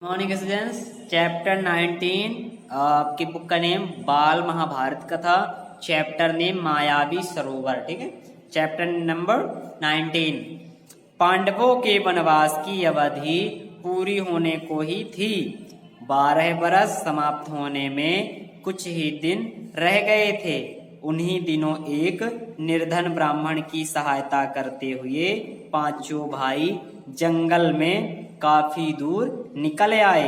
Morning students, chapter 19 आपकी book का name बाल महाभारत कथा, चैप्टर नेम मायावी सरोवर। ठीक है, चैप्टर नंबर 19। पांडवों के वनवास की अवधि पूरी होने को ही थी। 12 बरस समाप्त होने में कुछ ही दिन रह गए थे। उन्हीं दिनों एक निर्धन ब्राह्मण की सहायता करते हुए पांचों भाई जंगल में काफी दूर निकल आए।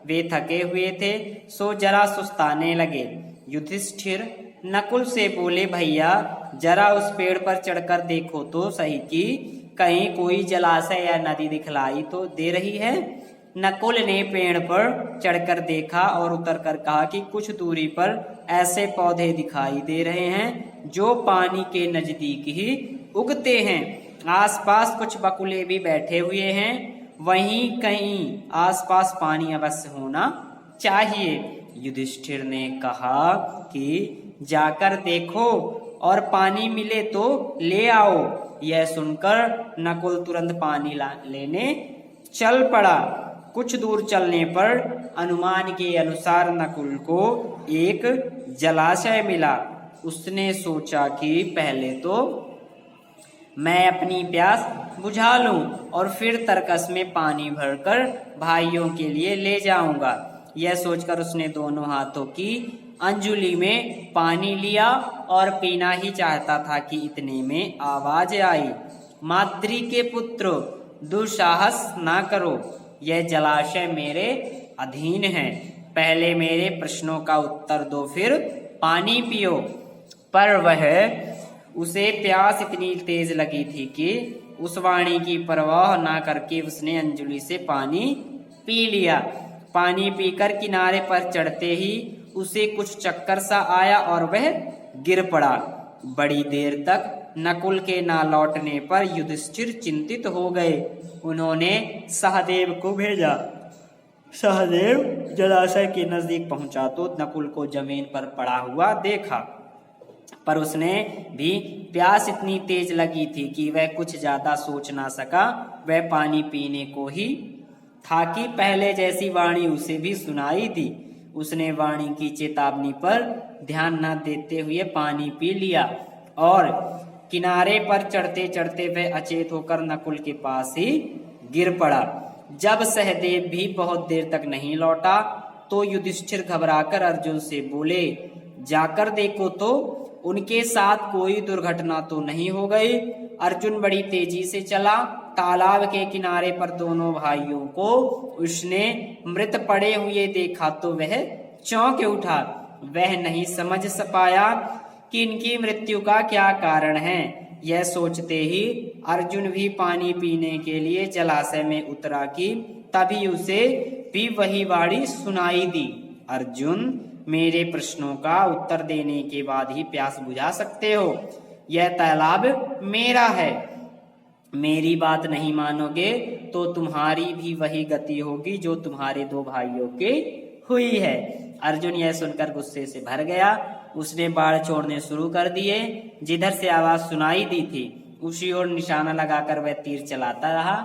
वे थके हुए थे, सो जरा सुस्ताने लगे। युधिष्ठिर नकुल से बोले, भैया जरा उस पेड़ पर चढ़कर देखो तो सही कि कहीं कोई जलाशय या नदी दिखलाई तो दे रही है। नकुल ने पेड़ पर चढ़कर देखा और उतरकर कहा कि कुछ दूरी पर ऐसे पौधे दिखाई दे रहे हैं जो पानी के नजदीक ही उगते हैं। आसपास कुछ बकुले भी बैठे हुए हैं। वहीं कहीं आसपास पानी अवश्य होना चाहिए। युधिष्ठिर ने कहा कि जाकर देखो और पानी मिले तो ले आओ। यह सुनकर नकुल तुरंत पानी लेने चल पड़ा। कुछ दूर चलने पर अनुमान के अनुसार नकुल को एक जलाशय मिला। उसने सोचा कि पहले तो मैं अपनी प्यास बुझा लूं और फिर तरकस में पानी भरकर भाइयों के लिए ले जाऊंगा। यह सोचकर उसने दोनों हाथों की अंजुली में पानी लिया और पीना ही चाहता था कि इतने में आवाज आई, माद्री के पुत्र, दुस्साहस ना करो। यह जलाशय मेरे अधीन है। पहले मेरे प्रश्नों का उत्तर दो, फिर पानी पियो। पर वह उसे प्यास इतनी तेज लगी थी कि उस वाणी की परवाह ना करके उसने अंजुली से पानी पी लिया। पानी पीकर किनारे पर चढ़ते ही उसे कुछ चक्कर सा आया और वह गिर पड़ा। बड़ी देर तक नकुल के ना लौटने पर युधिष्ठिर चिंतित हो गए। उन्होंने सहदेव को भेजा। सहदेव जलाशय के नजदीक पहुंचा तो नकुल को जमीन पर पड़ा हुआ देखा, पर उसने भी प्यास इतनी तेज लगी थी कि वह कुछ ज्यादा सोच ना सका। वह पानी पीने को ही था कि पहले जैसी वाणी उसे भी सुनाई दी। उसने वाणी की चेतावनी पर ध्यान न देते हुए पानी पी लिया और किनारे पर चढ़ते चढ़ते वह अचेत होकर नकुल के पास ही गिर पड़ा। जब सहदेव भी बहुत देर तक नहीं लौटा तो युधिष्ठिर घबराकर अर्जुन से बोले, जाकर देखो तो उनके साथ कोई दुर्घटना तो नहीं हो गई। अर्जुन बड़ी तेजी से चला। तालाब के किनारे पर दोनों भाइयों को उसने मृत पड़े हुए देखा तो वह चौंक उठा। वह नहीं समझ पाया कि इनकी मृत्यु का क्या कारण है। यह सोचते ही अर्जुन भी पानी पीने के लिए जलाशय में उतरा कि तभी उसे भी वही वाणी सुनाई दी, अर्जुन मेरे प्रश्नों का उत्तर देने के बाद ही प्यास बुझा सकते हो। यह तालाब मेरा है। मेरी बात नहीं मानोगे तो तुम्हारी भी वही गति होगी जो तुम्हारे दो भाइयों के हुई है। अर्जुन यह सुनकर गुस्से से भर गया। उसने बाण छोड़ने शुरू कर दिए। जिधर से आवाज सुनाई दी थी उसी ओर निशाना लगाकर वह तीर चलाता रहा,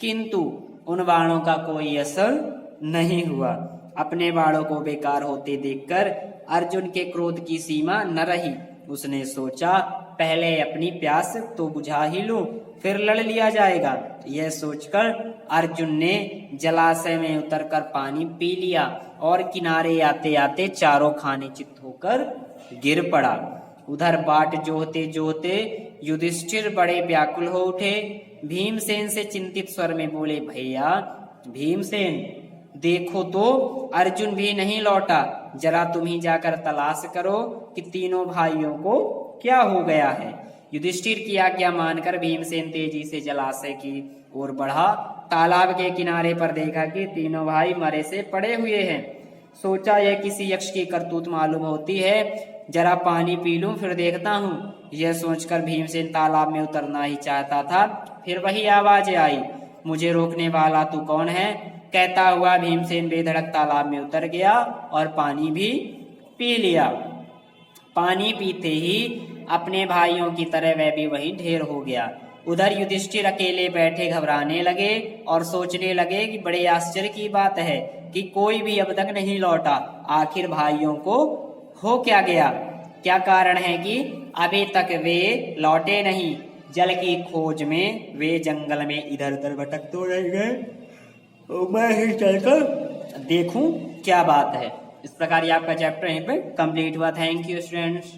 किंतु उन बाणों का कोई असर नहीं हुआ। अपने बाणों को बेकार होते देखकर अर्जुन के क्रोध की सीमा न रही। उसने सोचा, पहले अपनी प्यास तो बुझा ही लूं, फिर लड़ लिया जाएगा। यह सोचकर अर्जुन ने जलाशय में उतरकर पानी पी लिया और किनारे आते आते चारों खाने चित्त होकर गिर पड़ा। उधर बाट जोहते जोहते युधिष्ठिर बड़े व्याकुल हो उठे। भीमसेन से चिंतित स्वर में बोले, भैया भीमसेन देखो तो अर्जुन भी नहीं लौटा। जरा तुम ही जाकर तलाश करो कि तीनों भाइयों को क्या हो गया है। युधिष्ठिर की आज्ञा मानकर भीमसेन तेजी से जलाशय की ओर बढ़ा। तालाब के किनारे पर देखा कि तीनों भाई मरे से पड़े हुए हैं। सोचा, यह किसी यक्ष की करतूत मालूम होती है। जरा पानी पी लूं फिर देखता हूँ। यह सोचकर भीमसेन तालाब में उतरना ही चाहता था, फिर वही आवाज आई, मुझे रोकने वाला तू कौन है। कहता हुआ भीमसेन बेधड़क तालाब में उतर गया और पानी भी पी लिया। पानी पीते ही अपने भाइयों की तरह वह भी वहीं ढेर हो गया। उधर युधिष्ठिर अकेले बैठे घबराने लगे और सोचने लगे कि बड़े आश्चर्य की बात है कि कोई भी अब तक नहीं लौटा। आखिर भाइयों को हो क्या गया? क्या कारण है कि अभी तक वे लौटे नहीं? जल की खोज में वे जंगल में इधर उधर भटक तो रह गए, मैं ही चलकर देखूं क्या बात है। इस प्रकार ये आपका चैप्टर यहीं पे कंप्लीट हुआ। Thank you students.